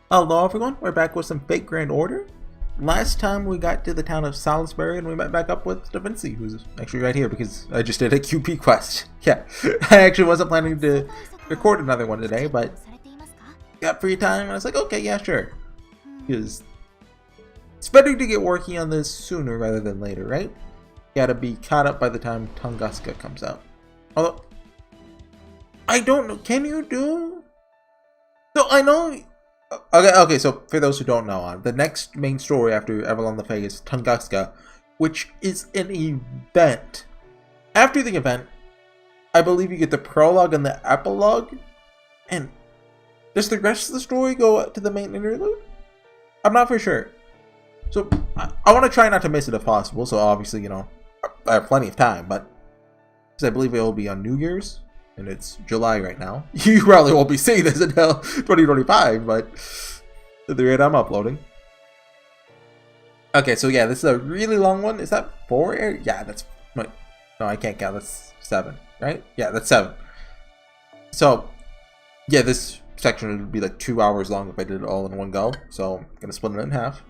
Hello everyone, we're back with some fake Grand Order. Last time we got to the town of Salisbury and we met back up with Da Vinci, who's actually right here because I just did a QP quest. Yeah, I actually wasn't planning to record another one today, but got free time and I was like, okay, yeah, sure. Because it's better to get working on this sooner rather than later, right? Gotta be caught up by the time Tunguska comes out. Although, I don't know, can you do? So I know... Okay, so for those who don't know, the next main story after Avalon le Fae is Tunguska, which is an event. After the event, I believe you get the prologue and the epilogue, and does the rest of the story go to the main interlude? I'm not for sure. So, I want to try not to miss it if possible, so obviously, you know, I have plenty of time, but because I believe it will be on New Year's, and it's July right now. You probably won't be seeing this until 2025, but at the rate I'm uploading. Okay, so yeah, this is a really long one. Is that 4? Yeah, that's... Wait, no, I can't count. That's 7, right? Yeah, that's 7. So, yeah, this section would be like 2 hours long if I did it all in one go. So, I'm going to split it in half.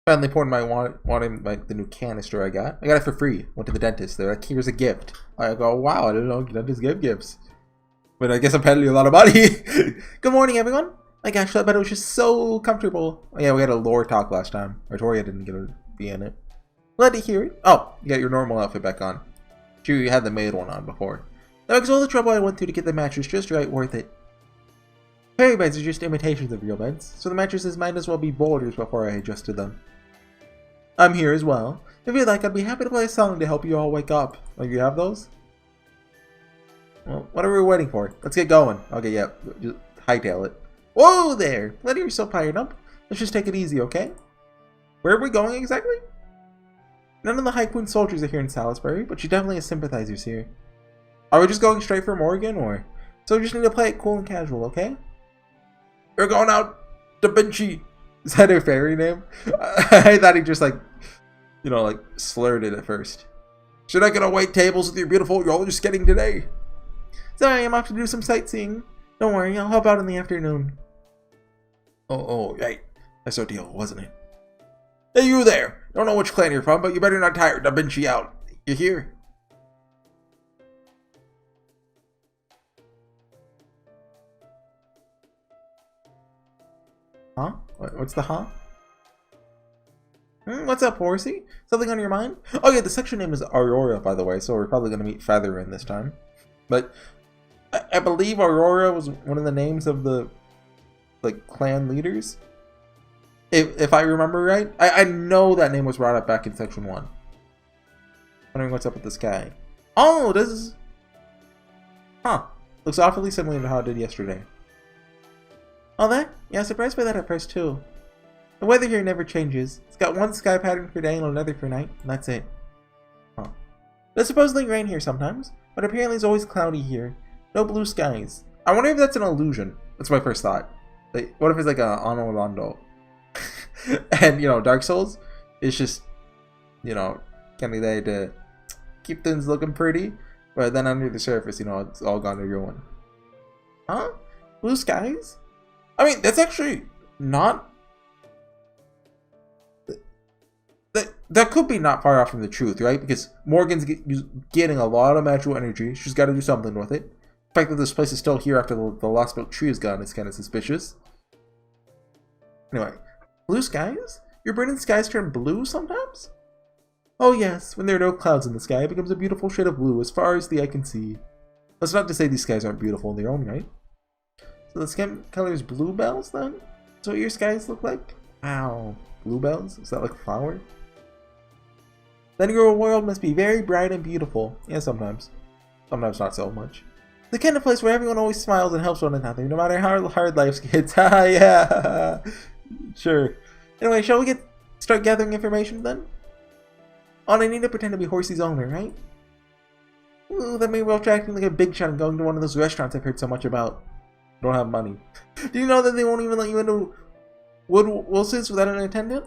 Finally poured wanting the new canister I got. I got it for free. Went to the dentist. They're like, here's a gift. I go, wow, I didn't know dentists give gifts. But I guess I'm paying you a lot of money. Good morning, everyone. My gosh, that bed was just so comfortable. Oh, yeah, we had a lore talk last time. Artoria didn't get to be in it. Glad to hear it. Oh, you got your normal outfit back on. Sure, you had the maid one on before. That makes all the trouble I went through to get the mattress just right worth it. Fairy beds are just imitations of real beds, so the mattresses might as well be boulders before I adjusted them. I'm here as well. If you'd like, I'd be happy to play a song to help you all wake up. Like, you have those? Well, what are we waiting for? Let's get going. Okay, yeah, just hightail it. Whoa there! Glad you're so fired up. Let's just take it easy, okay? Where are we going exactly? None of the High Queen soldiers are here in Salisbury, but she definitely has sympathizers here. Are we just going straight for Morgan, or? So we just need to play it cool and casual, okay? We're going out, Da Vinci! Is that her fairy name? I thought he just like, you know, like slurred it at first. Should I get to wait tables with your beautiful you're just getting today? Sorry, I'm off to do some sightseeing. Don't worry, I'll help out in the afternoon. Oh, right. That's our deal, wasn't it? Hey, you there! Don't know which clan you're from, but you better not tire Da Vinci out. You hear? Huh? What's the huh? What's up, Horsey? Something on your mind? Oh yeah, the section name is Aurora, by the way, so we're probably going to meet Feather in this time. But I believe Aurora was one of the names of the like clan leaders. If I remember right. I know that name was brought up back in section 1. Wondering what's up with this guy. Oh, this is... Huh. Looks awfully similar to how it did yesterday. Oh, that? Yeah, surprised by that at first, too. The weather here never changes. It's got one sky pattern for day and another for night, and that's it. Huh. There's supposedly rain here sometimes, but apparently it's always cloudy here. No blue skies. I wonder if that's an illusion. That's my first thought. Like, what if it's like a Ano Rondo? And, you know, Dark Souls is just, you know, kind of there to keep things looking pretty, but then under the surface, you know, it's all gone to ruin. Huh? Blue skies? I mean, that's actually not... That could be not far off from the truth, right? Because Morgan's getting a lot of magical energy. She's got to do something with it. The fact that this place is still here after the Lostbelt tree is gone is kind of suspicious. Anyway, blue skies? Your burning skies turn blue sometimes? Oh yes, when there are no clouds in the sky, it becomes a beautiful shade of blue as far as the eye can see. That's not to say these skies aren't beautiful in their own right. So the skin color is bluebells then? That's what your skies look like? Wow. Bluebells? Is that like a flower? Then your world must be very bright and beautiful. Yeah, sometimes. Sometimes not so much. The kind of place where everyone always smiles and helps one another, no matter how hard life gets. Haha, yeah. Sure. Anyway, shall we start gathering information then? Oh, I need to pretend to be Horsey's owner, right? Ooh, that may well acting like a big shot and going to one of those restaurants I've heard so much about. Don't have money. Do you know that they won't even let you into Wilson's without an attendant?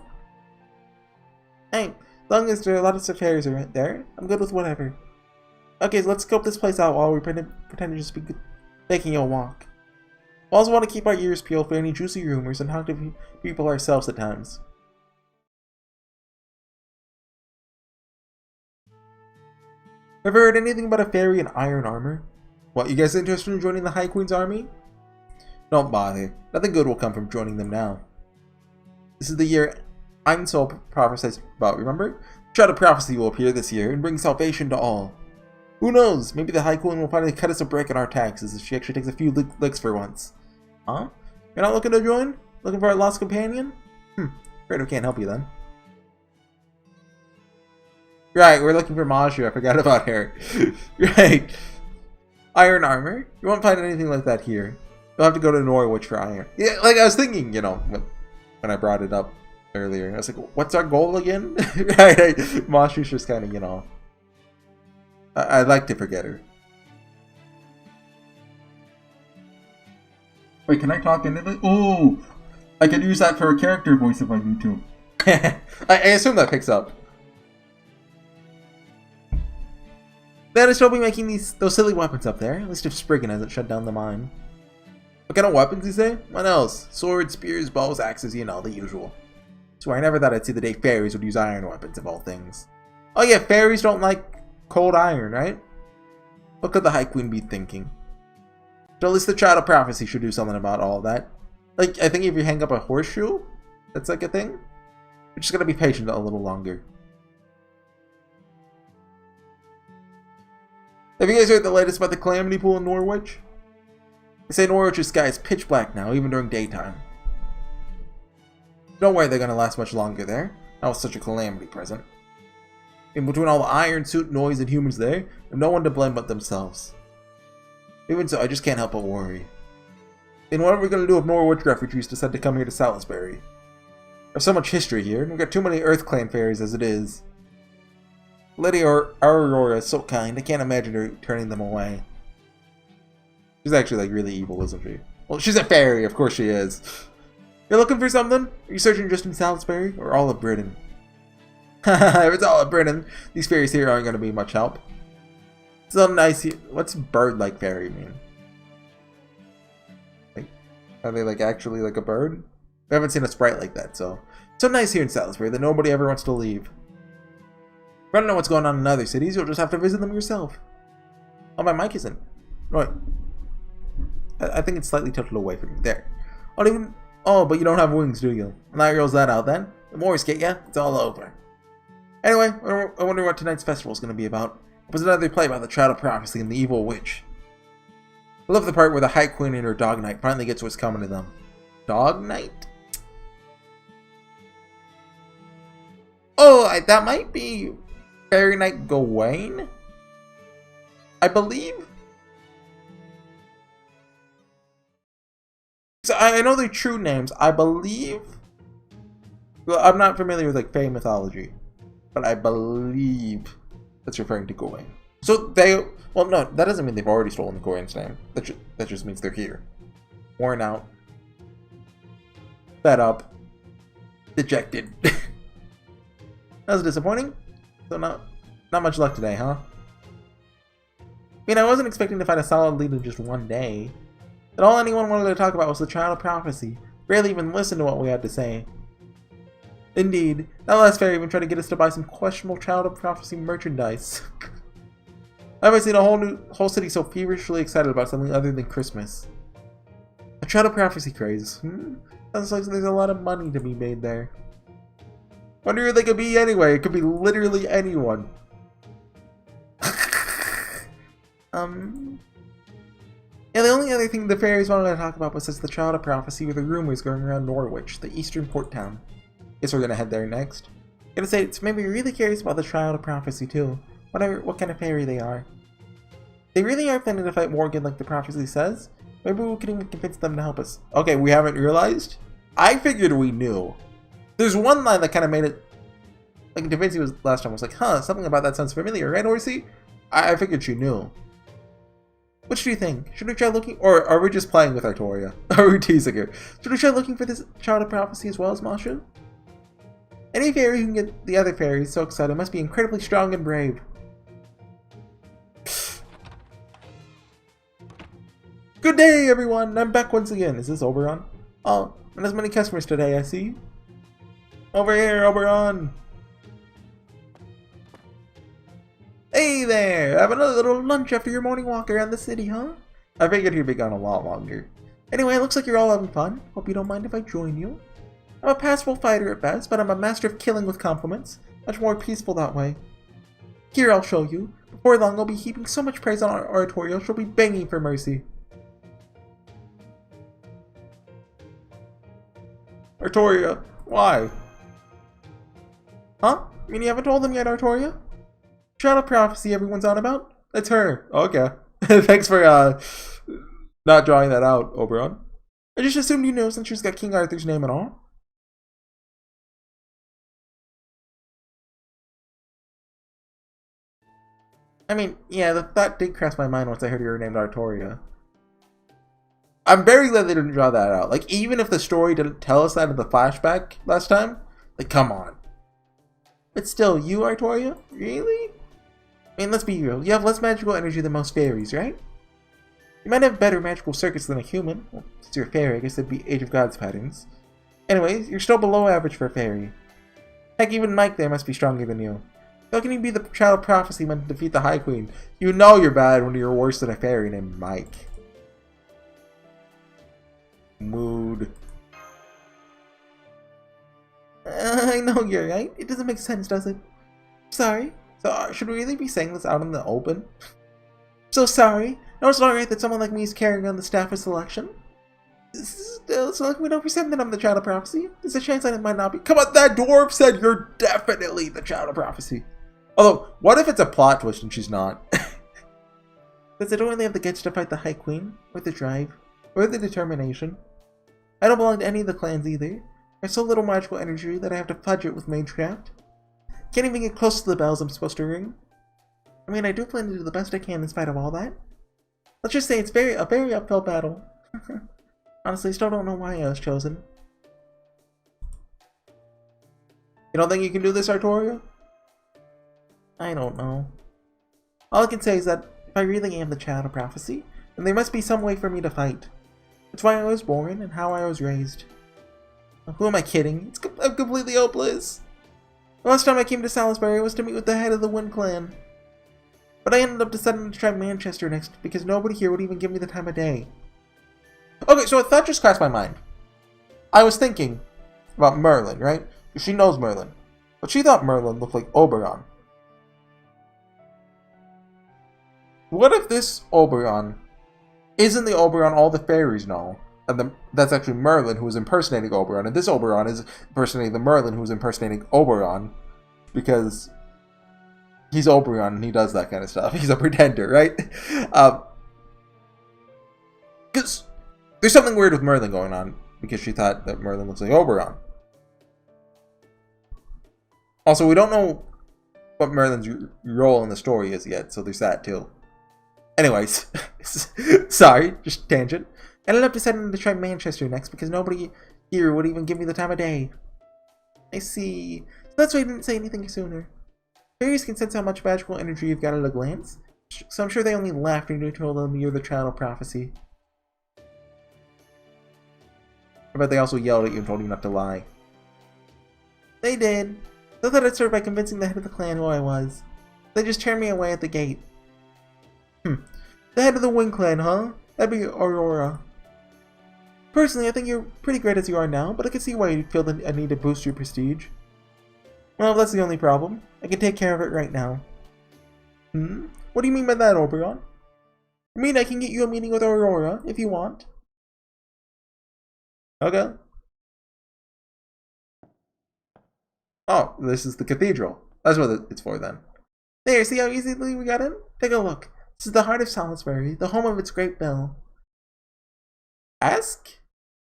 Hey, as long as there are a lot of affairs right there, I'm good with whatever. Okay, so let's scope this place out while we pretend to just be taking a walk. We also want to keep our ears peeled for any juicy rumors and talk to people ourselves at times. Ever heard anything about a fairy in iron armor? What, you guys interested in joining the High Queen's army? Don't bother. Nothing good will come from joining them now. This is the year Einsoul prophesied about, remember? Shadow Prophecy will appear this year and bring salvation to all. Who knows? Maybe the High Queen will finally cut us a break on our taxes if she actually takes a few licks for once. Huh? You're not looking to join? Looking for a lost companion? Afraid we can't help you then. Right, we're looking for Maju. I forgot about her. Right. Iron armor? You won't find anything like that here. You'll have to go to Norwich for iron. Yeah, like I was thinking, you know, when I brought it up earlier. I was like, what's our goal again? Right, Maju's just kind of, you know. I'd like to forget her. Wait, can I talk into it? Oh! I can use that for a character voice if I need to. I assume that picks up. Then she'll be making those silly weapons up there. At least if Spriggan hasn't shut down the mine. What kind of weapons, you say? What else? Swords, spears, bows, axes, you know, the usual. So I never thought I'd see the day fairies would use iron weapons of all things. Oh yeah, fairies don't like cold iron, right? What could the High Queen be thinking? So at least the Child of Prophecy should do something about all that. Like, I think if you hang up a horseshoe, that's like a thing. You're just gonna be patient a little longer. Have you guys heard the latest about the Calamity Pool in Norwich? They say Norwich's sky is pitch black now, even during daytime. Don't worry, they're gonna last much longer there. That was such a calamity present. In between all the iron suit noise and humans there, there's no one to blame but themselves. Even so, I just can't help but worry. Then what are we gonna do if Norwich refugees decide to come here to Salisbury? There's so much history here, and we've got too many Earth Clan fairies as it is. Lady Aurora is so kind, I can't imagine her turning them away. She's actually like really evil, isn't she? Well, she's a fairy, of course she is. You're looking for something? Are you searching just in Salisbury, or all of Britain? If it's all of Britain, these fairies here aren't going to be much help. So nice here. What's bird-like fairy mean? Like, are they like actually like a bird? We haven't seen a sprite like that, so nice here in Salisbury that nobody ever wants to leave. If you want to know what's going on in other cities, you'll just have to visit them yourself. Oh, my mic isn't. Right. I think it's slightly tilted away from me. There. Oh, but you don't have wings, do you? Well, now rolls that out then. The Morris get ya, it's all over. Anyway, I wonder what tonight's festival is going to be about. It was another play about the Child of Prophecy and the Evil Witch. I love the part where the High Queen and her Dog Knight finally gets what's coming to them. Dog Knight? Oh, that might be Fairy Knight Gawain? I believe? So I know their true names. I believe... Well, I'm not familiar with like Fae mythology, but I believe that's referring to Gawain. So they... Well, no, that doesn't mean they've already stolen Gawain's name. That just means they're here. Worn out. Fed up. Dejected. That was disappointing. So not much luck today, huh? I mean, I wasn't expecting to find a solid lead in just one day. But all anyone wanted to talk about was the Child of Prophecy. Barely even listened to what we had to say. Indeed, that last fairy even tried to get us to buy some questionable Child of Prophecy merchandise. I haven't seen a whole city so feverishly excited about something other than Christmas. A Child of Prophecy craze. Sounds like there's a lot of money to be made there. Wonder who they could be anyway. It could be literally anyone. Yeah, the only other thing the fairies wanted to talk about was just the Child of Prophecy with the rumors going around Norwich, the eastern port town. Guess we're gonna head there next. Gonna say it's maybe really curious about the Child of Prophecy too. What kind of fairy they are. They really are planning to fight Morgan like the prophecy says. Maybe we can even convince them to help us. Okay, we haven't realized? I figured we knew. There's one line that kind of made it... Like Da Vinci was last time was like, huh, something about that sounds familiar, right, Horsey? I figured she knew. Which do you think? Should we try looking... Or are we just playing with Artoria? Are we teasing her? Should we try looking for this Child of Prophecy as well as Masha? Any fairy who can get the other fairies so excited must be incredibly strong and brave. Good day, everyone! I'm back once again. Is this Oberon? Oh, not as many customers today, I see. Over here, Oberon! Hey there! Having a little lunch after your morning walk around the city, huh? I figured you'd be gone a lot longer. Anyway, it looks like you're all having fun. Hope you don't mind if I join you. I'm a passable fighter at best, but I'm a master of killing with compliments. Much more peaceful that way. Here, I'll show you. Before long, I'll be heaping so much praise on our oratorio, she'll be begging for mercy. Artoria, why? Huh? I mean, you haven't told them yet, Artoria? Shadow Prophecy everyone's on about? That's her. Okay. Thanks for, not drawing that out, Oberon. I just assumed you knew since she's got King Arthur's name and all. I mean, yeah, the thought did cross my mind once I heard you were named Artoria. I'm very glad they didn't draw that out. Like, even if the story didn't tell us that in the flashback last time, like, come on. But still, you, Artoria? Really? I mean, let's be real. You have less magical energy than most fairies, right? You might have better magical circuits than a human. Well, since you're a fairy, I guess it'd be Age of Gods patterns. Anyways, you're still below average for a fairy. Heck, even Mike there must be stronger than you. How can you be the child of prophecy meant to defeat the High Queen? You know you're bad when you're worse than a fairy named Mike. Mood. I know you're right. It doesn't make sense, does it? Sorry. So, should we really be saying this out in the open? So sorry. No, it's not right that someone like me is carrying on the staff of selection. So like we don't pretend that I'm the child of prophecy. There's a chance that it might not be. Come on, that dwarf said you're definitely the child of prophecy. Although, what if it's a plot twist and she's not? Because I don't really have the guts to fight the High Queen, or the drive, or the determination. I don't belong to any of the clans either. I have so little magical energy that I have to fudge it with magecraft. Can't even get close to the bells I'm supposed to ring. I mean, I do plan to do the best I can in spite of all that. Let's just say it's a very uphill battle. Honestly, still don't know why I was chosen. You don't think you can do this, Artoria? I don't know. All I can say is that if I really am the child of prophecy, then there must be some way for me to fight. It's why I was born and how I was raised. Who am I kidding? I'm completely hopeless. The last time I came to Salisbury was to meet with the head of the Wind Clan. But I ended up deciding to try Manchester next because nobody here would even give me the time of day. Okay, so a thought just crossed my mind. I was thinking about Merlin, right? She knows Merlin. But she thought Merlin looked like Oberon. What if this Oberon isn't the Oberon all the fairies know? And that's actually Merlin who is impersonating Oberon. And this Oberon is impersonating the Merlin who is impersonating Oberon. Because he's Oberon and he does that kind of stuff. He's a pretender, right? Because there's something weird with Merlin going on. Because she thought that Merlin looks like Oberon. Also, we don't know what Merlin's role in the story is yet. So there's that too. Anyways. Sorry, just tangent. I ended up deciding to try Manchester next because nobody here would even give me the time of day. I see. So that's why I didn't say anything sooner. Fairies can sense how much magical energy you've got at a glance, so I'm sure they only laughed when you told them you're the child of prophecy. I bet they also yelled at you and told you not to lie. They did. They thought I'd start by convincing the head of the clan who I was. They just turned me away at the gate. The head of the Wind Clan, huh? That'd be Aurora. Personally, I think you're pretty great as you are now, but I can see why you'd feel the need to boost your prestige. Well, that's the only problem. I can take care of it right now. What do you mean by that, Oberon? I mean, I can get you a meeting with Aurora, if you want. Okay. Oh, this is the cathedral. That's what it's for, then. There, see how easily we got in? Take a look. This is the heart of Salisbury, the home of its great bell. Ask?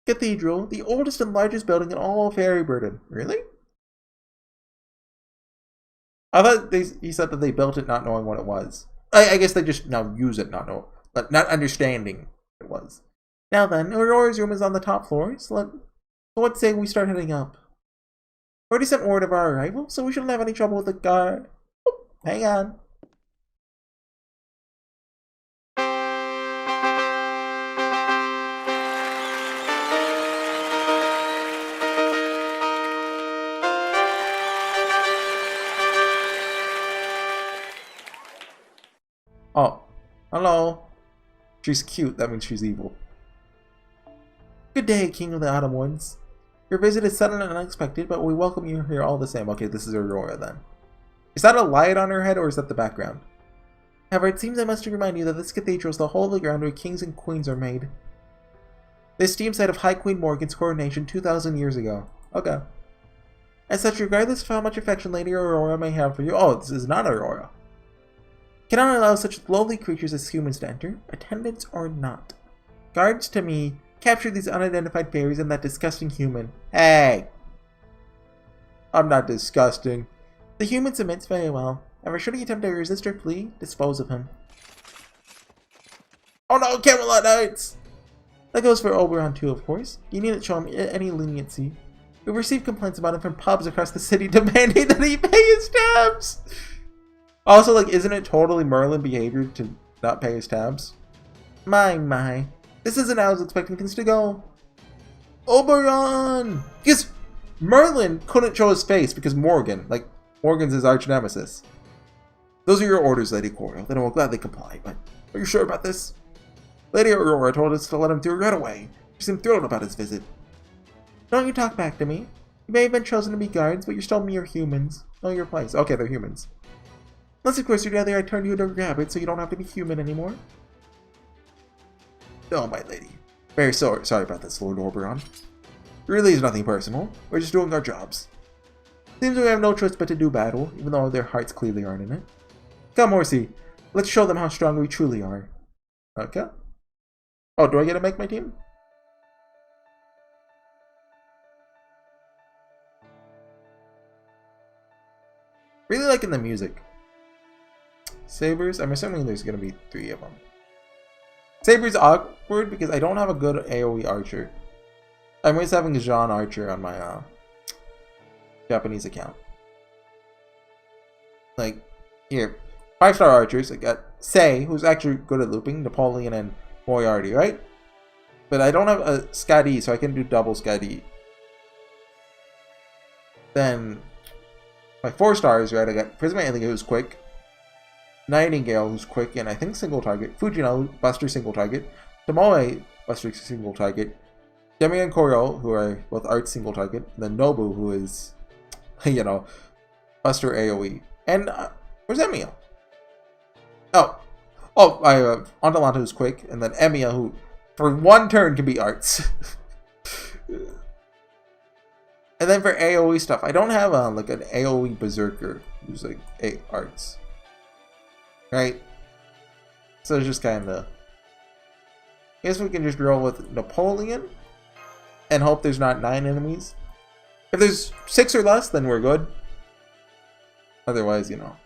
Cathedral, the oldest and largest building in all of Fairy Burden. Really? I thought he said that they built it not knowing what it was. I guess they just now use it not understanding what it was. Now then, Aurora's room is on the top floor, so let's say we start heading up. Already sent word of our arrival, so we shouldn't have any trouble with the guard. Oh, hang on. Hello. She's cute, that means she's evil. Good day, King of the Autumn Woods. Your visit is sudden and unexpected, but we welcome you here all the same. Okay, this is Aurora then. Is that a light on her head, or is that the background? However, it seems I must remind you that this cathedral is the holy ground where kings and queens are made. This steam site of High Queen Morgan's coronation 2,000 years ago. Okay. As such, regardless of how much affection Lady Aurora may have for you— oh, this is not Aurora. Cannot allow such lowly creatures as humans to enter, attendants or not. Guards, to me, capture these unidentified fairies and that disgusting human. Hey! I'm not disgusting. The human submits very well. However, should he attempt to resist or flee, dispose of him. Oh no, Camelot Knights! That goes for Oberon too, of course. You needn't show him any leniency. We've received complaints about him from pubs across the city demanding that he pay his tabs! Also, like, isn't it totally Merlin behavior to not pay his tabs? My. This isn't how I was expecting things to go. Oberon! Because Merlin couldn't show his face because Morgan's his arch nemesis. Those are your orders, Lady Coral. Then I will gladly comply, but are you sure about this? Lady Aurora told us to let him through right away. She seemed thrilled about his visit. Don't you talk back to me. You may have been chosen to be guards, but you're still mere humans. Know your place. Okay, they're humans. Unless, of course, you'd rather I turn you into a rabbit so you don't have to be human anymore. Oh, my lady. Very sorry about this, Lord Oberon. Really is nothing personal. We're just doing our jobs. Seems we have no choice but to do battle, even though their hearts clearly aren't in it. Come, Horsey. Let's show them how strong we truly are. Okay. Oh, do I get to make my team? Really liking the music. Sabers, I'm assuming there's going to be 3 of them. Saber's awkward because I don't have a good AoE archer. I'm always having Jean Archer on my Japanese account. Like, here, 5-star archers. I got Sei, who's actually good at looping, Napoleon and Moriarty, right? But I don't have a Skadi, so I can do double Skadi. Then, my 4 stars, right? I got Prisma Alien, who's quick. Nightingale, who's quick, and I think single target. Fujino, Buster single target. Tomoe, Buster single target. Demi and Koro, who are both art single target. And then Nobu, who is, you know, Buster AoE. And, where's Emiya? I have Andalanta, who's quick. And then Emiya, who, for 1 turn, can be arts. And then for AoE stuff, I don't have, like, an AoE Berserker, who's, like, 8 arts. Right? So it's just kind of... I guess we can just roll with Napoleon and hope there's not 9 enemies. If there's 6 or less, then we're good. Otherwise, you know,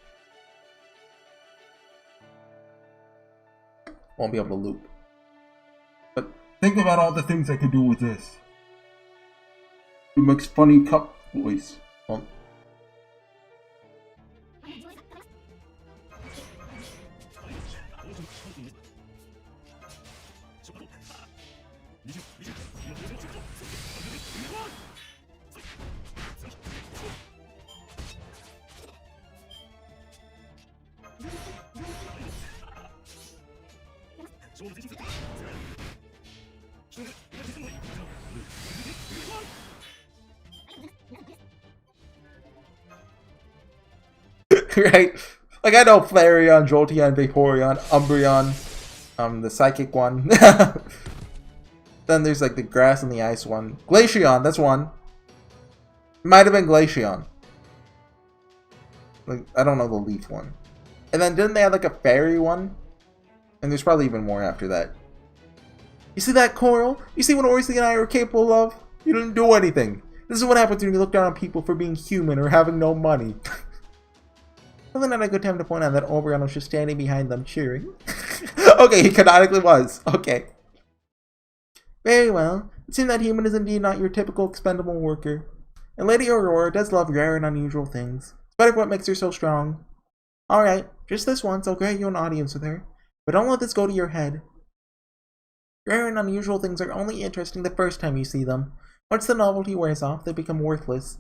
won't be able to loop. But think about all the things I could do with this. It makes funny cup voice. Well, right? Like, I know Flareon, Jolteon, Vaporeon, Umbreon, the psychic one. Then there's like the grass and the ice one. Glaceon, that's one. Might have been Glaceon. Like, I don't know the leaf one. And then didn't they have like a fairy one? And there's probably even more after that. You see that, Coral? You see what Horsey and I are capable of? You didn't do anything. This is what happens when you look down on people for being human or having no money. Probably not a good time to point out that Oberon was just standing behind them cheering. Okay, he canonically was. Okay. Very well. It seems that human is indeed not your typical expendable worker. And Lady Aurora does love rare and unusual things. It's part of what makes her so strong. Alright, just this once I'll grant you an audience with her. But don't let this go to your head. Rare and unusual things are only interesting the first time you see them. Once the novelty wears off, they become worthless.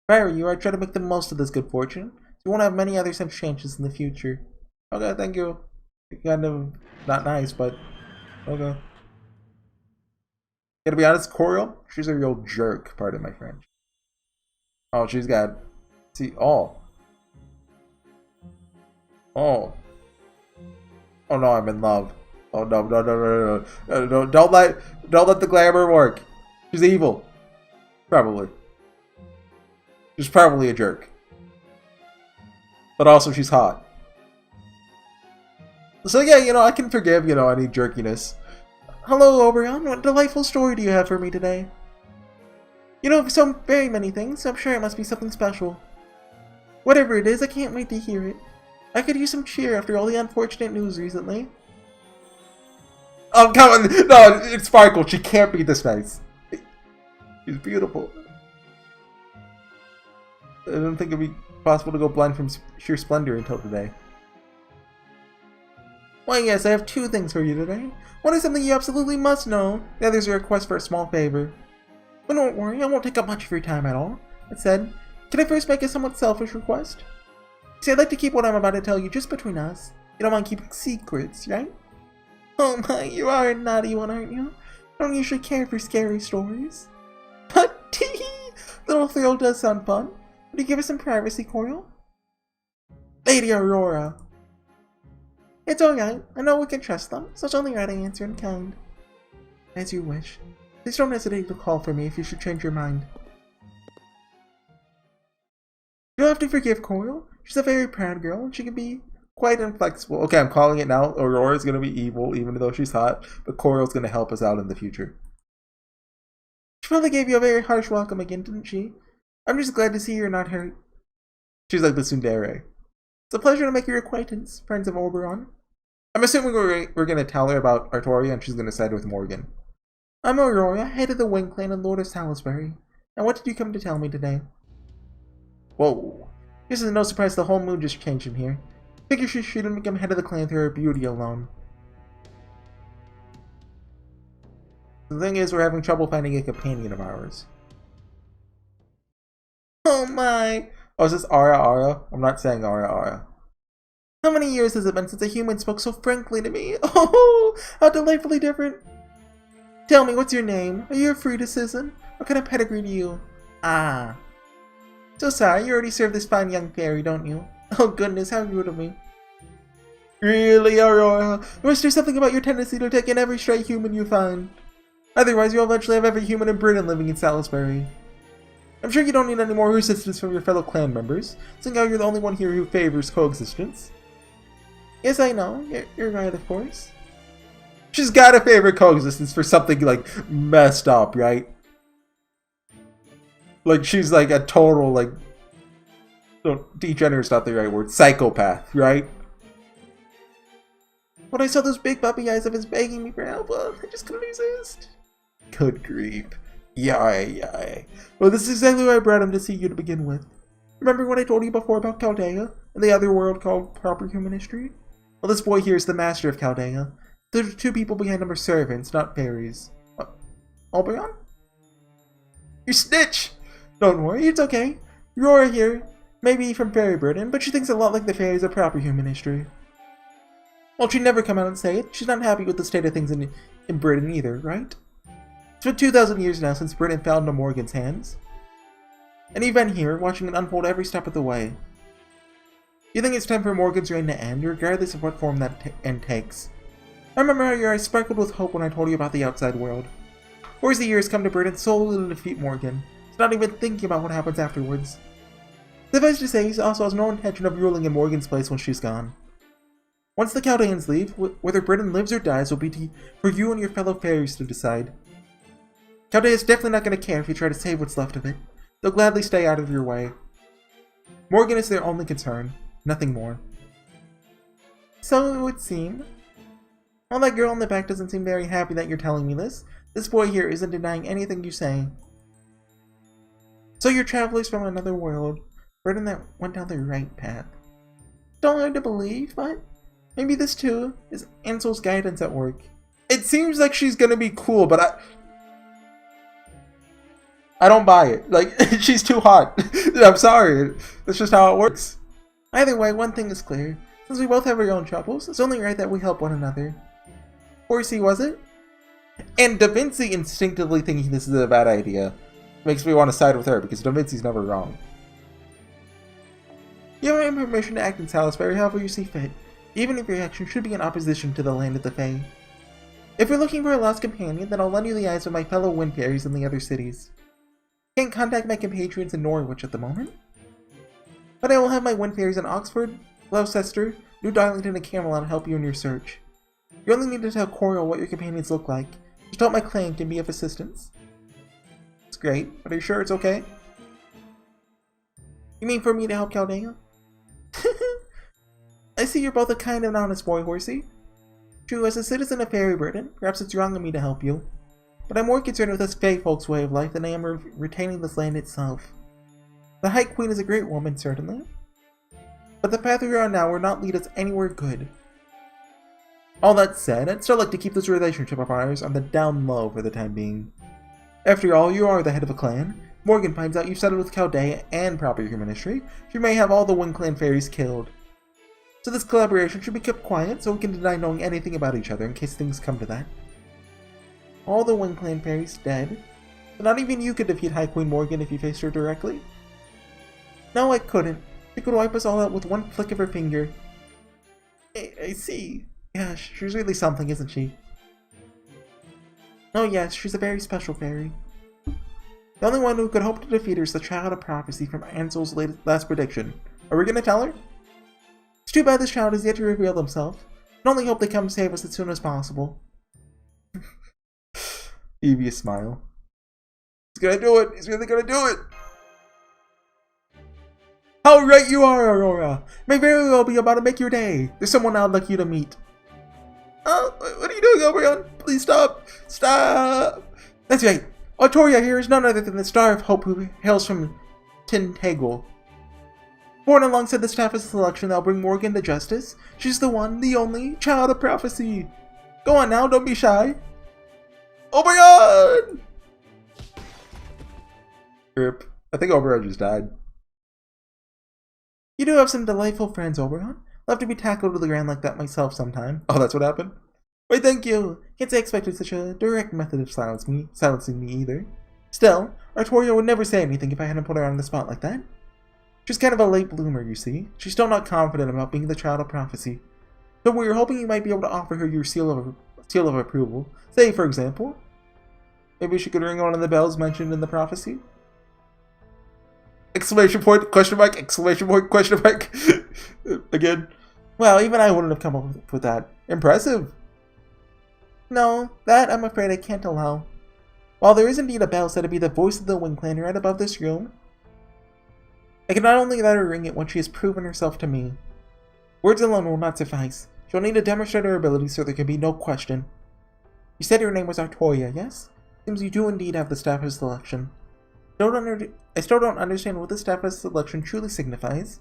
If I were you, I'd try to make the most of this good fortune. You won't have many other such chances in the future. Okay, thank you. kind of not nice, but okay. Gotta be honest, Coriel, she's a real jerk, pardon my French. Oh, she's got, see, oh. Oh. Oh no, I'm in love. Oh no, no, no, no, no, no, don't let the glamour work. She's evil. Probably. She's probably a jerk. But also she's hot. So yeah, you know, I can forgive, you know, any jerkiness. Hello, Oberon. What delightful story do you have for me today? You know so very many things, so I'm sure it must be something special. Whatever it is, I can't wait to hear it. I could use some cheer after all the unfortunate news recently. Oh, come on! No, it's Sparkle. She can't be this nice. She's beautiful. I don't think it'd be possible to go blind from sheer splendor until today. Why, yes, I have two things for you today. One is something you absolutely must know. The other is a request for a small favor. But don't worry, I won't take up much of your time at all. Instead, can I first make a somewhat selfish request? See, I'd like to keep what I'm about to tell you just between us. You don't mind keeping secrets, right? Oh my, you are a naughty one, aren't you? I don't usually care for scary stories. But tee-hee! Little thrill does sound fun. Would you give us some privacy, Coriel? Lady Aurora! It's alright. I know we can trust them, so it's only right I answer in kind. As you wish. Please don't hesitate to call for me if you should change your mind. You'll have to forgive Coriel. She's a very proud girl, and she can be quite inflexible. Okay, I'm calling it now. Aurora's gonna be evil, even though she's hot, but Coriel's gonna help us out in the future. She probably gave you a very harsh welcome again, didn't she? I'm just glad to see you're not hurt. She's like the tsundere. It's a pleasure to make your acquaintance, friends of Oberon. I'm assuming we're going to tell her about Artoria and she's going to side with Morgan. I'm Aurora, head of the Wing Clan and Lord of Salisbury. Now what did you come to tell me today? Whoa. This is no surprise the whole mood just changed in here. Figure she shouldn't become head of the clan through her beauty alone. The thing is, we're having trouble finding a companion of ours. Oh my! Oh, is this Ara? I'm not saying Ara. How many years has it been since a human spoke so frankly to me? Oh, how delightfully different. Tell me, what's your name? Are you a free citizen? What kind of pedigree do you? Ah. So sorry, you already serve this fine young fairy, don't you? Oh goodness, how rude of me. Really, Aurora? You must do something about your tendency to take in every stray human you find. Otherwise, you'll eventually have every human in Britain living in Salisbury. I'm sure you don't need any more resistance from your fellow clan members, seeing how you're the only one here who favors coexistence. Yes, I know. You're right, of course. She's gotta favor coexistence for something, like, messed up, right? Like, she's like a total, like... No, degenerate's not the right word. Psychopath, right? When I saw those big puppy eyes of his begging me for help, I just couldn't resist. Good grief. Yay. Well, this is exactly why I brought him to see you to begin with. Remember what I told you before about Chaldea, and the other world called proper human history? Well, this boy here is the master of Chaldea. The two people behind him are servants, not fairies. Oberon? You snitch! Don't worry, it's okay. Aurora here, maybe from Fairy Britain, but she thinks a lot like the fairies of proper human history. Well, she'd never come out and say it. She's not happy with the state of things in Britain either, right? It's been 2,000 years now since Britain fell into Morgan's hands. And you've been here, watching it unfold every step of the way. You think it's time for Morgan's reign to end, regardless of what form that end takes. I remember how your eyes sparkled with hope when I told you about the outside world. Horsey years come to Britain solely to defeat Morgan, so not even thinking about what happens afterwards. Suffice to say, he also has no intention of ruling in Morgan's place when she's gone. Once the Chaldeans leave, whether Britain lives or dies will be for you and your fellow fairies to decide. Chaldea is definitely not going to care if you try to save what's left of it. They'll gladly stay out of your way. Morgan is their only concern. Nothing more. So it would seem. While that girl in the back doesn't seem very happy that you're telling me this, this boy here isn't denying anything you say. So you're travelers from another world, Britain that went down the right path. Still hard to believe, but maybe this too is Ansel's guidance at work. It seems like she's gonna be cool, but I don't buy it. Like, she's too hot. I'm sorry. That's just how it works. Either way, one thing is clear. Since we both have our own troubles, it's only right that we help one another. Horsey, was it? And Da Vinci instinctively thinking this is a bad idea makes me want to side with her, because Da Vinci's never wrong. You have my permission to act in Salisbury however you see fit, even if your action should be in opposition to the land of the Fae. If you're looking for a lost companion, then I'll lend you the eyes of my fellow wind fairies in the other cities. Can't contact my compatriots in Norwich at the moment, but I will have my wind fairies in Oxford, Gloucester, New Darlington, and Camelot help you in your search. You only need to tell Coral what your companions look like. Just hope my clan can be of assistance. It's great, but are you sure it's okay? You mean for me to help Chaldea? I see you're both a kind and honest boy, Horsey. True, as a citizen of Fairy Britain, perhaps it's wrong of me to help you, but I'm more concerned with us Fae folks' way of life than I am retaining this land itself. The High Queen is a great woman, certainly, but the path we're on now will not lead us anywhere good. All that said, I'd still like to keep this relationship of ours on the down low for the time being. After all, you are the head of a clan. Morgan finds out you've settled with Chaldea and proper your ministry. She may have all the Wind Clan fairies killed. So this collaboration should be kept quiet so we can deny knowing anything about each other in case things come to that. All the Wind Clan fairies dead. But not even you could defeat High Queen Morgan if you faced her directly. No, I couldn't. She could wipe us all out with one flick of her finger. I see. Yeah, she's really something, isn't she? Oh yes, she's a very special fairy. The only one who could hope to defeat her is the child of prophecy from Ansel's last prediction. Are we gonna tell her? It's too bad this child has yet to reveal himself. I only hope they come save us as soon as possible. Devious smile. He's gonna do it! He's really gonna do it! How right you are, Aurora! May very well be about to make your day. There's someone I'd like you to meet. Oh, what are you doing, Oberon? Please stop! Stop! That's right. Artoria here is none other than the Star of Hope who hails from Tintagel. Born alongside the staff of selection that'll bring Morgan to justice, she's the one, the only, child of prophecy. Go on now, don't be shy. Oberon! Rip. I think Oberon just died. You do have some delightful friends, Oberon. Love to be tackled to the ground like that myself sometime. Oh, that's what happened? Why, thank you. Can't say I expected such a direct method of silencing me either. Still, Artoria would never say anything if I hadn't put her on the spot like that. She's kind of a late bloomer, you see. She's still not confident about being the child of prophecy. So we were hoping you might be able to offer her your seal of approval. Say, for example, maybe she could ring one of the bells mentioned in the prophecy. Exclamation point, question mark, exclamation point, question mark. Again. Well, even I wouldn't have come up with that. Impressive. No, that I'm afraid I can't allow. While there is indeed a bell said to be the voice of the Wind Clan right above this room, I can not only let her ring it when she has proven herself to me. Words alone will not suffice. She'll need to demonstrate her ability so there can be no question. You said your name was Artoria, yes? Seems you do indeed have the staff of selection. I still don't understand what the staff of selection truly signifies.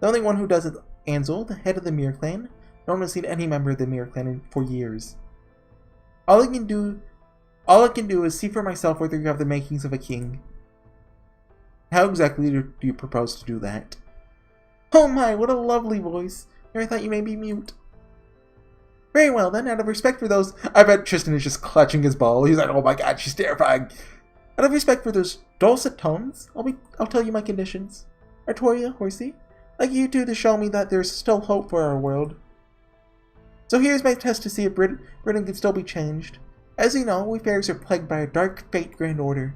The only one who does is Ansel, the head of the Mirror Clan. No one has seen any member of the Mirror Clan for years. All I can do is see for myself whether you have the makings of a king. How exactly do you propose to do that? Oh my, what a lovely voice. I thought you may be mute. Very well then, out of respect for those... I bet Tristan is just clutching his ball. He's like, oh my god, she's terrifying. Out of respect for those dulcet tones, I'll tell you my conditions. Artoria, Horsey, I'd like you two to show me that there's still hope for our world. So here's my test to see if Britain can still be changed. As you know, we fairies are plagued by a dark fate grand order.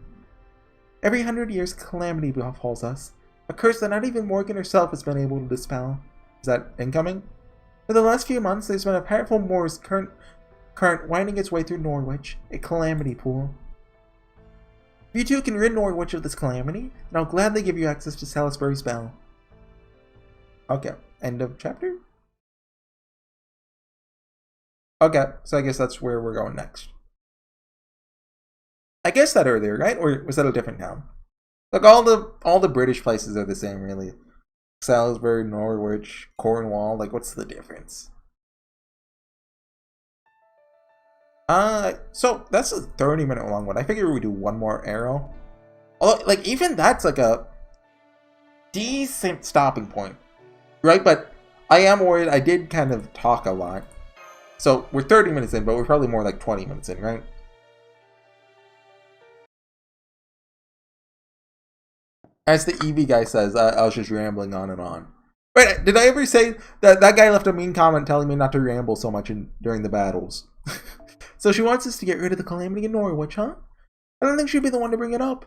Every 100 years, calamity befalls us. A curse that not even Morgan herself has been able to dispel. Is that incoming? For the last few months, there's been a powerful Moor's current winding its way through Norwich, a calamity pool. If you two can rid Norwich of this calamity, then I'll gladly give you access to Salisbury's Bell. Okay, end of chapter? Okay, so I guess that's where we're going next. I guessed that earlier, right? Or was that a different town? Like all the British places are the same, really. Salisbury, Norwich, Cornwall. Like, what's the difference? So that's a 30-minute long one. I figure we do one more arrow. Although, like, even that's like a decent stopping point, right? But I am worried. I did kind of talk a lot. So we're 30 minutes in, but we're probably more like 20 minutes in, right? As the EV guy says, I was just rambling on and on. Wait, did I ever say that that guy left a mean comment telling me not to ramble so much during the battles? So she wants us to get rid of the calamity in Norwich, huh? I don't think she'd be the one to bring it up.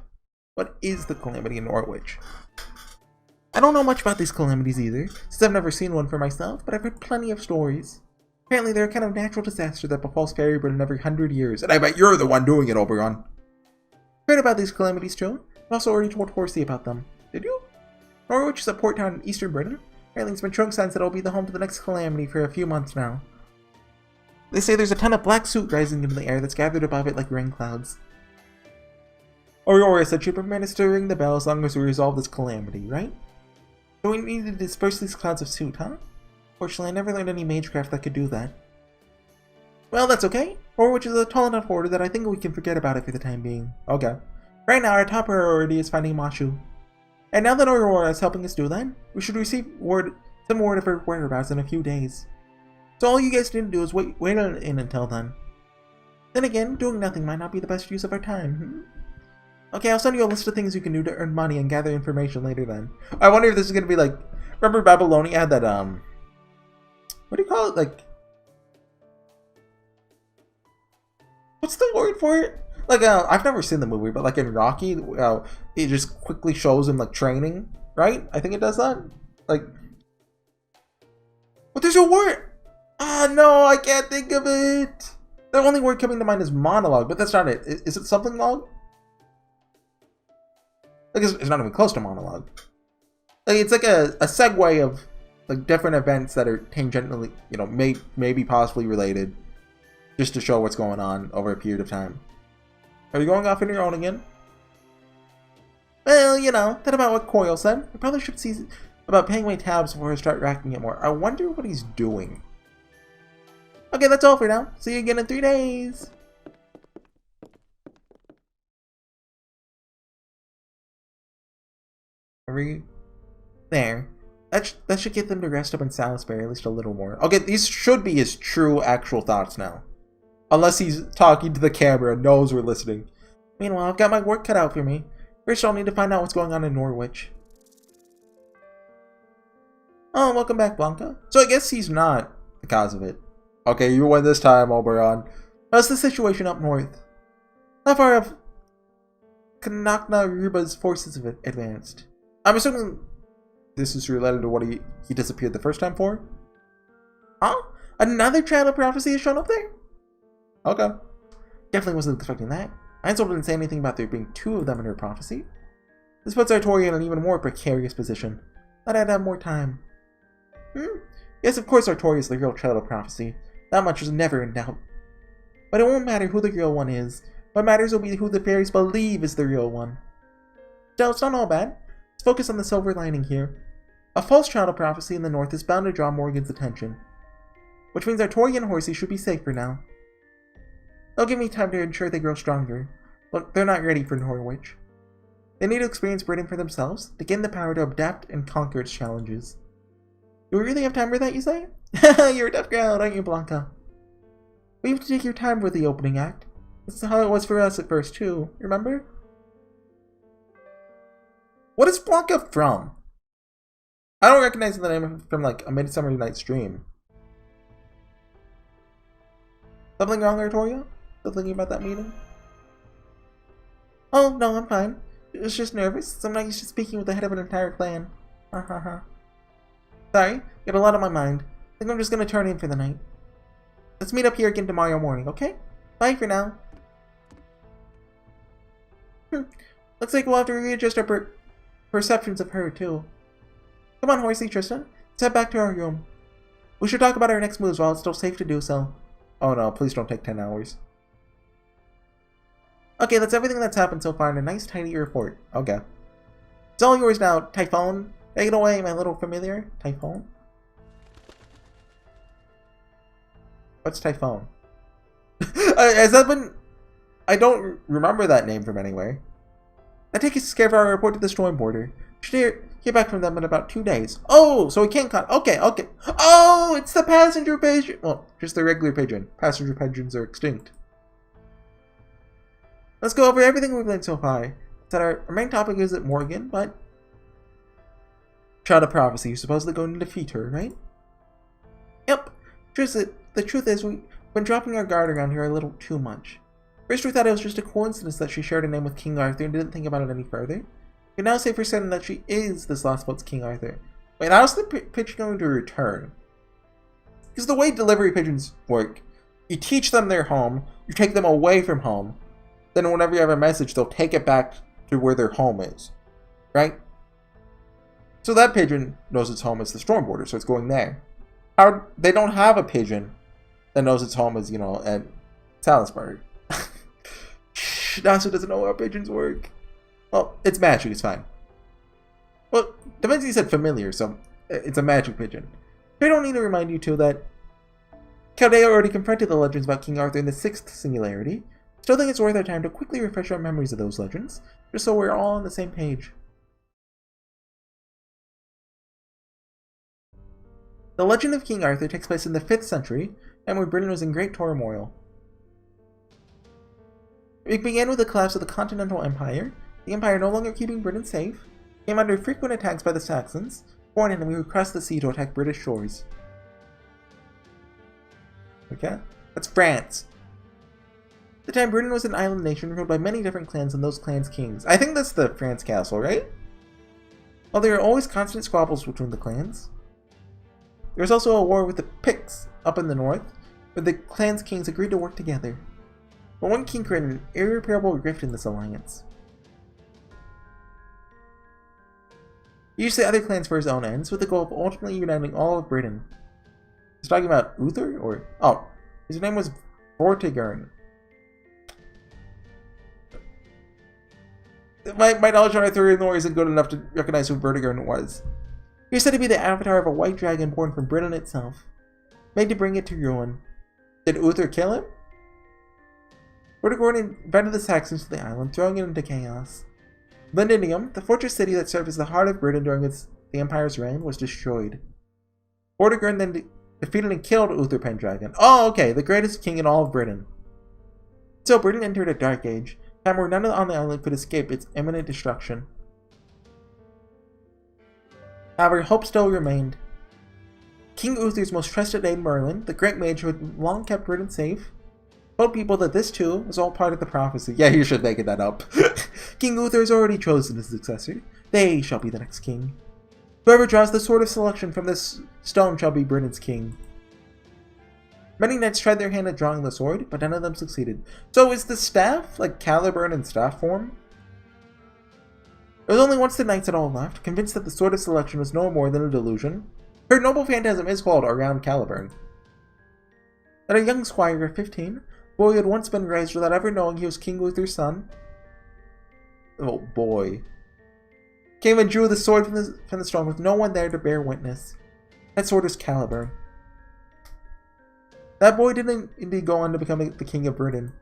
What is the calamity in Norwich? I don't know much about these calamities either, since I've never seen one for myself, but I've heard plenty of stories. Apparently they're a kind of natural disaster that befalls Fairy Britain every 100 years, and I bet you're the one doing it, Oberon. Heard about these calamities too? I've also already told Horsey about them. Did you? Norwich is a port town in eastern Britain. Apparently it's been shown signs that it'll be the home to the next calamity for a few months now. They say there's a ton of black soot rising into the air that's gathered above it like rain clouds. Aurora said she'd permit us to ring the bell as long as we resolve this calamity, right? So we need to disperse these clouds of soot, huh? Fortunately, I never learned any magecraft that could do that. Well, that's okay. Norwich is a tall enough order that I think we can forget about it for the time being. Okay. Right now, our top priority is finding Mashu. And now that Aurora is helping us do that, we should receive some word of her whereabouts in a few days. So all you guys need to do is wait in until then. Then again, doing nothing might not be the best use of our time. Okay, I'll send you a list of things you can do to earn money and gather information later then. I wonder if this is going to be like... Remember Babylonia had that, what do you call it? Like... What's the word for it? Like, I've never seen the movie, but like in Rocky, it just quickly shows him like training, right? I think it does that. Like... But there's a word! Ah, no, I can't think of it! The only word coming to mind is monologue, but that's not it. Is it something log? Like, it's not even close to monologue. Like, it's like a segue of like different events that are tangentially, you know, maybe possibly related, just to show what's going on over a period of time. Are you going off on your own again? Well, you know, that about what Coil said. I probably should see about paying my tabs before I start racking it more. I wonder what he's doing. Okay, that's all for now. See you again in 3 days. There. That should get them to rest up in Salisbury at least a little more. Okay, these should be his true, actual thoughts now. Unless he's talking to the camera and knows we're listening. Meanwhile, I've got my work cut out for me. First, I'll need to find out what's going on in Norwich. Oh, welcome back, Blanca. So I guess he's not the cause of it. Okay, you win this time, Oberon. How's the situation up north? How far have Kanakna Ruba's forces have advanced? I'm assuming this is related to what he disappeared the first time for? Huh? Another child of prophecy has shown up there? Okay. Definitely wasn't expecting that. Ainsel didn't say anything about there being 2 of them in her prophecy. This puts Artoria in an even more precarious position. Thought I'd have more time. Yes, of course Artoria is the real child of prophecy. That much is never in doubt. But it won't matter who the real one is. What matters will be who the fairies believe is the real one. Still, it's not all bad. Let's focus on the silver lining here. A false child of prophecy in the north is bound to draw Morgan's attention. Which means Artoria and Horsey should be safe for now. They'll give me time to ensure they grow stronger. But they're not ready for Norwich. They need to experience Britain for themselves, to gain the power to adapt and conquer its challenges. Do we really have time for that, you say? You're a tough girl, aren't you, Blanca? But you have to take your time for the opening act. This is how it was for us at first, too. Remember? What is Blanca from? I don't recognize the name from, like, A Midsummer Night's Dream. Something wrong, Artoria? Still thinking about that meeting? Oh, no, I'm fine. I was just nervous. I'm not used to speaking with the head of an entire clan. Sorry, got a lot on my mind. I think I'm just gonna turn in for the night. Let's meet up here again tomorrow morning, okay? Bye for now. Looks like we'll have to readjust our perceptions of her, too. Come on, Horsey, Tristan. Let's head back to our room. We should talk about our next moves while it's still safe to do so. Oh no, please don't take 10 hours. Okay, that's everything that's happened so far in a nice, tidy report. Okay. It's all yours now, Typhon. Take it away, my little familiar. Typhon? What's Typhon? Has that been... I don't remember that name from anywhere. That takes care of our report to the Storm Border. Should hear back from them in about 2 days. Oh, so we can't cut. Okay. Oh, it's the passenger pigeon. Well, just the regular pigeon. Passenger pigeons are extinct. Let's go over everything we've learned so far. That our main topic isn't Morgan, but Child of Prophecy. You're supposedly going to defeat her, right? Yep. The truth is, we've been dropping our guard around here a little too much. First, we thought it was just a coincidence that she shared a name with King Arthur and didn't think about it any further. We can now say for certain that she is this Lostbelt's King Arthur. Wait, how's the pigeon going to return? Because the way delivery pigeons work, you teach them their home, you take them away from home, then whenever you have a message, they'll take it back to where their home is, right? So that pigeon knows its home is the storm border, so it's going there. How they don't have a pigeon that knows its home is, at Salisbury. Nasu doesn't know how pigeons work. Well, it's magic, it's fine. Well, Da Vinci said familiar, so it's a magic pigeon. I don't need to remind you too that Chaldea already confronted the legends about King Arthur in the 6th singularity. Still think it's worth our time to quickly refresh our memories of those legends, just so we're all on the same page. The legend of King Arthur takes place in the 5th century, and where Britain was in great turmoil. It began with the collapse of the Continental Empire. The empire, no longer keeping Britain safe, came under frequent attacks by the Saxons, a foreign enemy who crossed the sea to attack British shores. Okay? That's France. At the time, Britain was an island nation ruled by many different clans and those clans' kings. I think that's the France castle, right? Well, there were always constant squabbles between the clans. There was also a war with the Picts up in the north, where the clans' kings agreed to work together. But one king created an irreparable rift in this alliance. He used the other clans for his own ends, with the goal of ultimately uniting all of Britain. He's talking about Uther, or... oh, his name was Vortigern. My knowledge on Arthurian lore isn't good enough to recognize who Vortigern was. He is said to be the avatar of a white dragon born from Britain itself, made to bring it to ruin. Did Uther kill him? Vortigern invited the Saxons to the island, throwing it into chaos. Londinium, the fortress city that served as the heart of Britain during the Empire's reign, was destroyed. Vortigern then defeated and killed Uther Pendragon. Oh, okay, the greatest king in all of Britain. So Britain entered a dark age, a time where none on the island could escape its imminent destruction. However, hope still remained. King Uther's most trusted aide Merlin, the great mage who had long kept Britain safe, told people that this too was all part of the prophecy. Yeah, you should make that up. King Uther has already chosen his successor. They shall be the next king. Whoever draws the sword of selection from this stone shall be Britain's king. Many knights tried their hand at drawing the sword, but none of them succeeded. So is the staff like Caliburn in staff form? It was only once the knights had all left, convinced that the sword of selection was no more than a delusion. Her noble phantasm is called around Caliburn. That a young squire of 15, boy had once been raised without ever knowing he was King Uther's son. Oh boy. Came and drew the sword from the stone with no one there to bear witness. That sword is Caliburn. That boy didn't indeed go on to become the King of Britain.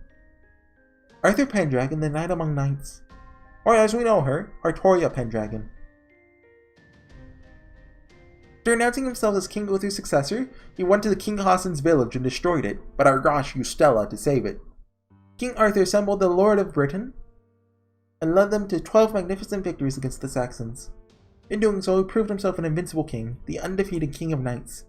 Arthur Pendragon, the knight among knights. Or as we know her, Artoria Pendragon. After announcing himself as King Uther's successor, he went to the King Hassan's village and destroyed it, but Argash used Stella to save it. King Arthur assembled the Lord of Britain and led them to 12 magnificent victories against the Saxons. In doing so, he proved himself an invincible king, the undefeated King of Knights.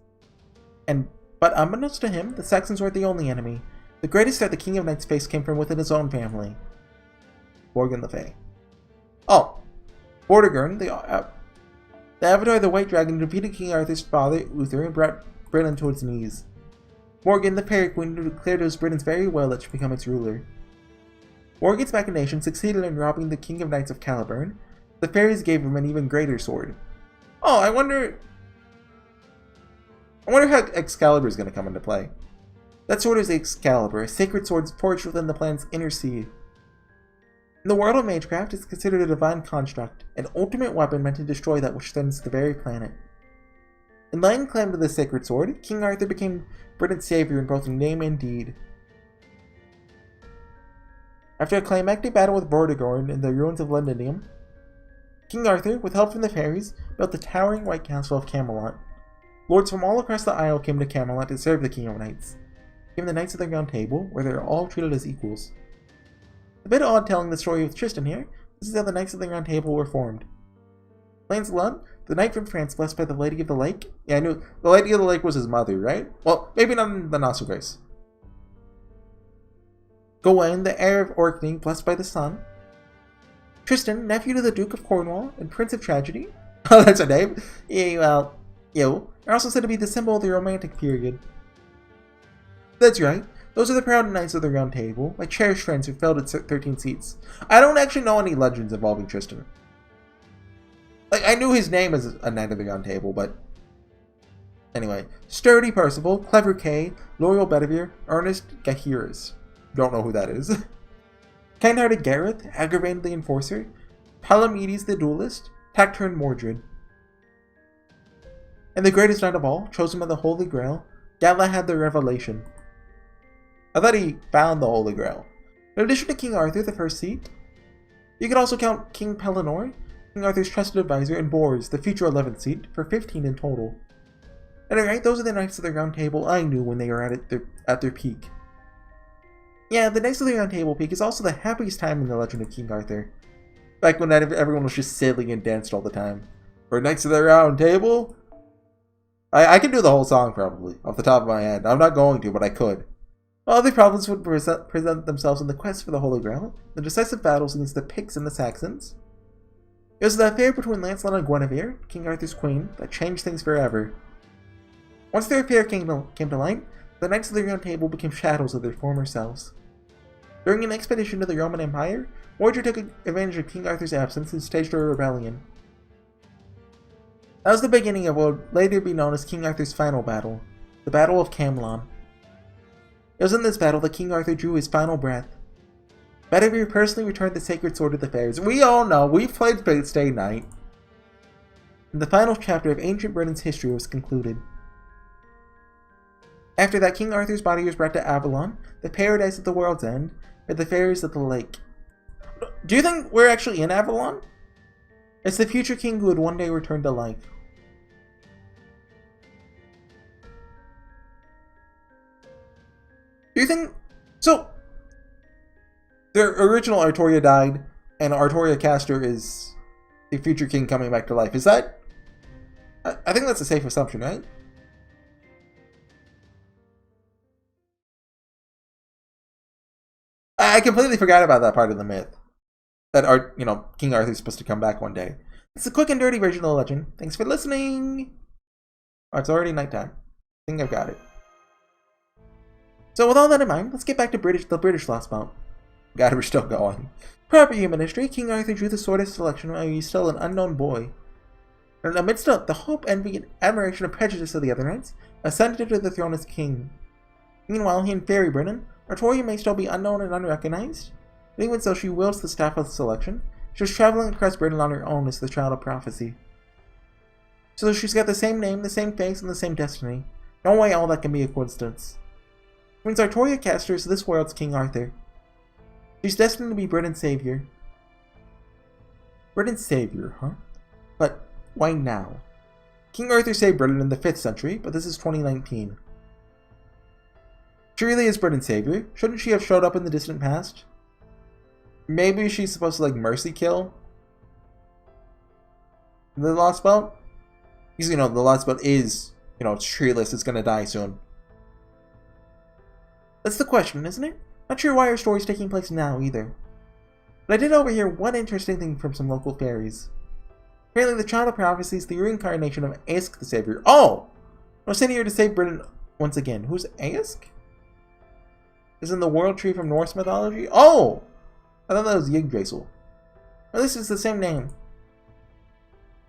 But unbeknownst to him, the Saxons weren't the only enemy. The greatest threat the King of Knights faced came from within his own family. Avalon le Fae. Oh, Vortigern, the avatar of the White Dragon, defeated King Arthur's father, Uther, and brought Britain to its knees. Morgan, the Fairy Queen, declared it was Britain's very will that should become its ruler. Morgan's machination succeeded in robbing the King of Knights of Caliburn. The fairies gave him an even greater sword. Oh, I wonder how Excalibur is going to come into play. That sword is the Excalibur, a sacred sword forged within the planet's inner sea. In the world of magecraft, it's considered a divine construct, an ultimate weapon meant to destroy that which threatens the very planet. In laying claim to this sacred sword, King Arthur became Britain's savior in both name and deed. After a climactic battle with Vortigern in the ruins of Londinium, King Arthur, with help from the fairies, built the towering white castle of Camelot. Lords from all across the Isle came to Camelot to serve the King of Knights. Came the Knights of the Round Table, where they are all treated as equals. A bit odd telling the story of Tristan here. This is how the Knights of the Round Table were formed. Lancelot, the knight from France blessed by the Lady of the Lake. Yeah, I knew the Lady of the Lake was his mother, right? Well, maybe not in the Not So Grace. Gawain, the heir of Orkney, blessed by the sun. Tristan, nephew to the Duke of Cornwall and Prince of Tragedy. Oh, that's a name. Yeah, well, you are also said to be the symbol of the Romantic period. That's right. Those are the proud Knights of the Round Table, my cherished friends who filled its 13 seats. I don't actually know any legends involving Tristan. Like, I knew his name as a Knight of the Round Table, but... Anyway. Sturdy Percival, Clever Kay, Loyal Bedivere, Earnest Gaheris. Don't know who that is. Kind-hearted Gareth, Aggravated the Enforcer, Palamedes the Duelist, Taciturn Mordred. And the greatest knight of all, chosen by the Holy Grail, Galahad the Revelation. I thought he found the Holy Grail. In addition to King Arthur, the first seat, you could also count King Pellinore, King Arthur's trusted advisor, and Bors, the future 11th seat, for 15 in total. And alright, those are the Knights of the Round Table I knew when they were at their peak. Yeah, the Knights of the Round Table peak is also the happiest time in the legend of King Arthur. Back when everyone was just sailing and danced all the time. For Knights of the Round Table, I can do the whole song probably, off the top of my head. I'm not going to, but I could. Other problems would present themselves in the quest for the Holy Grail, the decisive battles against the Picts and the Saxons. It was the affair between Lancelot and Guinevere, King Arthur's queen, that changed things forever. Once their affair came to light, the Knights of the Round Table became shadows of their former selves. During an expedition to the Roman Empire, Mordred took advantage of King Arthur's absence and staged a rebellion. That was the beginning of what would later be known as King Arthur's final battle, the Battle of Camelot. It was in this battle that King Arthur drew his final breath. Bedivere personally returned the sacred sword to the fairies. We all know, we've played Stay Night. And the final chapter of ancient Britain's history was concluded. After that, King Arthur's body was brought to Avalon, the paradise at the world's end, or the fairies at the lake. Do you think we're actually in Avalon? It's the future king who would one day return to life. Do you think... So, the original Artoria died, and Artoria Castor is the future king coming back to life. Is that... I think that's a safe assumption, right? I completely forgot about that part of the myth. That King Arthur's supposed to come back one day. It's a quick and dirty version of the legend. Thanks for listening! Oh, it's already nighttime. I think I've got it. So with all that in mind, let's get back to the British Lostbelt. God, we're still going. Proper human history, King Arthur drew the sword of selection while he was still an unknown boy. And amidst the hope, envy, and admiration and prejudice of the other knights, ascended to the throne as king. Meanwhile, here in Fairy Britain, Artoria may still be unknown and unrecognized, but even so she wields the staff of selection. She was traveling across Britain on her own as the child of prophecy. So she's got the same name, the same face, and the same destiny. No way all that can be a coincidence. Means Artoria Castor is this world's King Arthur. She's destined to be Britain's savior. Britain's savior, huh? But why now? King Arthur saved Britain in the 5th century, but this is 2019. She really is Britain's savior. Shouldn't she have showed up in the distant past? Maybe she's supposed to, mercy kill the Lostbelt? Because, the Lostbelt is, it's treeless, it's gonna die soon. That's the question, isn't it? Not sure why our story's taking place now, either. But I did overhear one interesting thing from some local fairies. Apparently the Child of Prophecy is the reincarnation of Aesk the Savior. Oh! I was sitting here to save Britain once again. Who's Aesk? Is in the World Tree from Norse mythology? Oh! I thought that was Yggdrasil. At least it's the same name.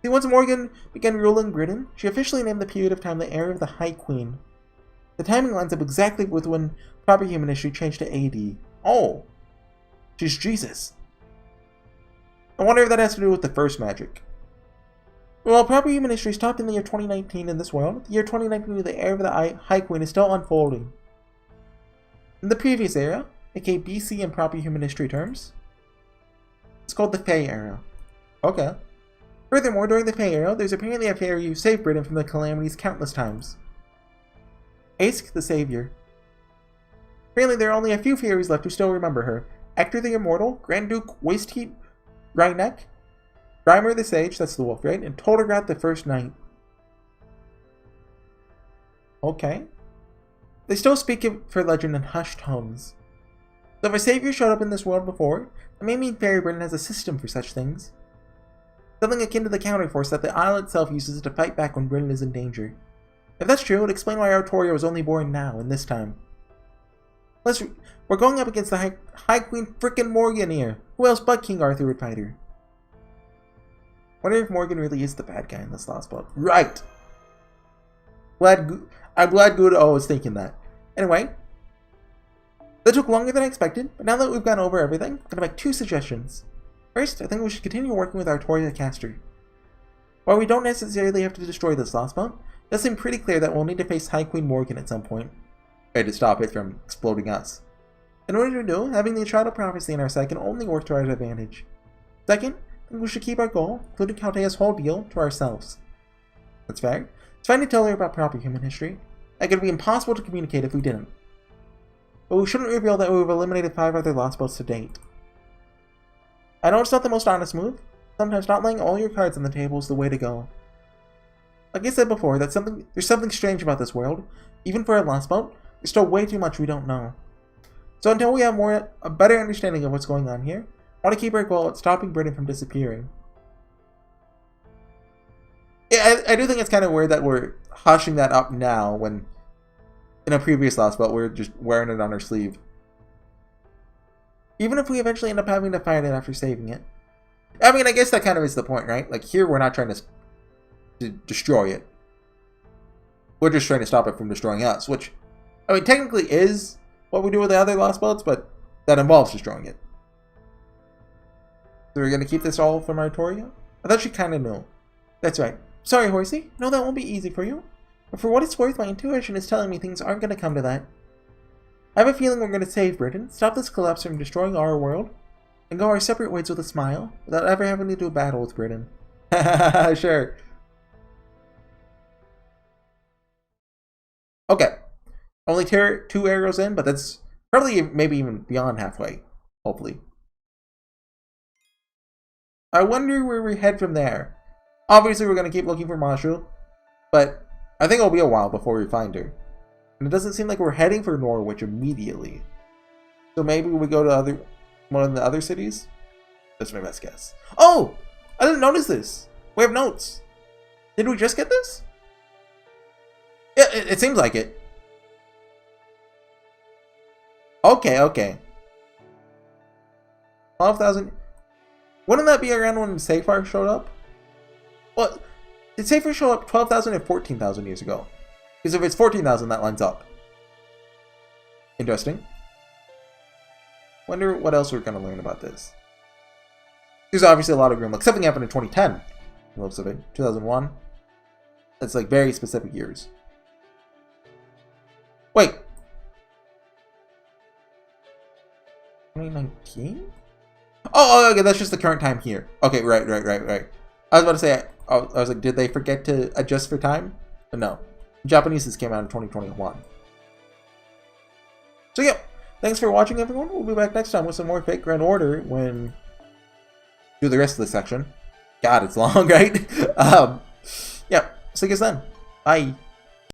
See, once Morgan began ruling Britain, she officially named the period of time the era of the High Queen. The timing lines up exactly with when proper human history changed to AD. Oh! She's Jesus. I wonder if that has to do with the first magic. Well, proper human history stopped in the year 2019 in this world. The year 2019, the era of the High Queen is still unfolding. In the previous era, aka BC in proper human history terms, it's called the Fae era. Okay. Furthermore, during the Fae era, there's apparently a fairy who saved Britain from the calamities countless times. Ask the Savior. Apparently, there are only a few fairies left who still remember her. Hector the Immortal, Grand Duke Wasteheat Rhineck, Grimer the Sage, that's the wolf, right? And Toldergrath the First Knight. Okay. They still speak of for legend in hushed tones. So if a savior showed up in this world before, it may mean Fairy Britain has a system for such things. Something akin to the counterforce that the isle itself uses to fight back when Britain is in danger. If that's true, it would explain why Artoria was only born now, in this time. Plus, we're going up against the High Queen frickin' Morgan here. Who else but King Arthur would fight her? Wonder if Morgan really is the bad guy in this Lostbelt. Right! I'm glad Gudo was thinking that. Anyway, that took longer than I expected, but now that we've gone over everything, I'm gonna make 2 suggestions. First, I think we should continue working with Artoria Caster. While we don't necessarily have to destroy this Lostbelt, it does seem pretty clear that we'll need to face High Queen Morgan at some point. Right, to stop it from exploding us. In order to do, having the Shroud of Prophecy in our side can only work to our advantage. Second, I think we should keep our goal, including Caltea's whole deal, to ourselves. That's fair. It's fine to tell her about proper human history. It could be impossible to communicate if we didn't. But we shouldn't reveal that we've eliminated 5 other Lostbelts to date. I know it's not the most honest move. Sometimes not laying all your cards on the table is the way to go. Like I said before, there's something strange about this world. Even for a Lostbelt, there's still way too much we don't know. So until we have a better understanding of what's going on here, I want to keep our goal at stopping Britain from disappearing. Yeah, I do think it's kind of weird that we're hushing that up now when in a previous Lostbelt we're just wearing it on our sleeve. Even if we eventually end up having to fight it after saving it. I mean, I guess that kind of is the point, right? Like here we're not trying to destroy it. We're just trying to stop it from destroying us, which, I mean, technically is what we do with the other Lostbelts, but that involves destroying it. So we're going to keep this all from Artoria? I thought you kind of knew. That's right. Sorry, Horsey. No, that won't be easy for you. But for what it's worth, my intuition is telling me things aren't going to come to that. I have a feeling we're going to save Britain, stop this collapse from destroying our world, and go our separate ways with a smile, without ever having to do a battle with Britain. Sure. Okay. Only 2 arrows in, but that's probably maybe even beyond halfway. Hopefully. I wonder where we head from there. Obviously, we're going to keep looking for Mashu, but I think it'll be a while before we find her. And it doesn't seem like we're heading for Norwich immediately. So maybe we go to one of the other cities? That's my best guess. Oh! I didn't notice this! We have notes. Did we just get this? Yeah, it seems like it. Okay, okay. 12,000. Wouldn't that be around when Safar showed up? Well, did Safar show up 12,000 or 14,000 years ago? Because if it's 14,000, that lines up. Interesting. Wonder what else we're going to learn about this. There's obviously a lot of room. Like, something happened in 2010. Looks of it. 2001. That's like very specific years. Wait. 2019? Oh, okay, that's just the current time here. Okay, right. I was about to say, I was like, did they forget to adjust for time? But no. Japanese, this came out in 2021. So yeah, thanks for watching, everyone. We'll be back next time with some more Fate Grand Order when do the rest of this section. God, it's long, right? Yeah, see you guys then. Bye.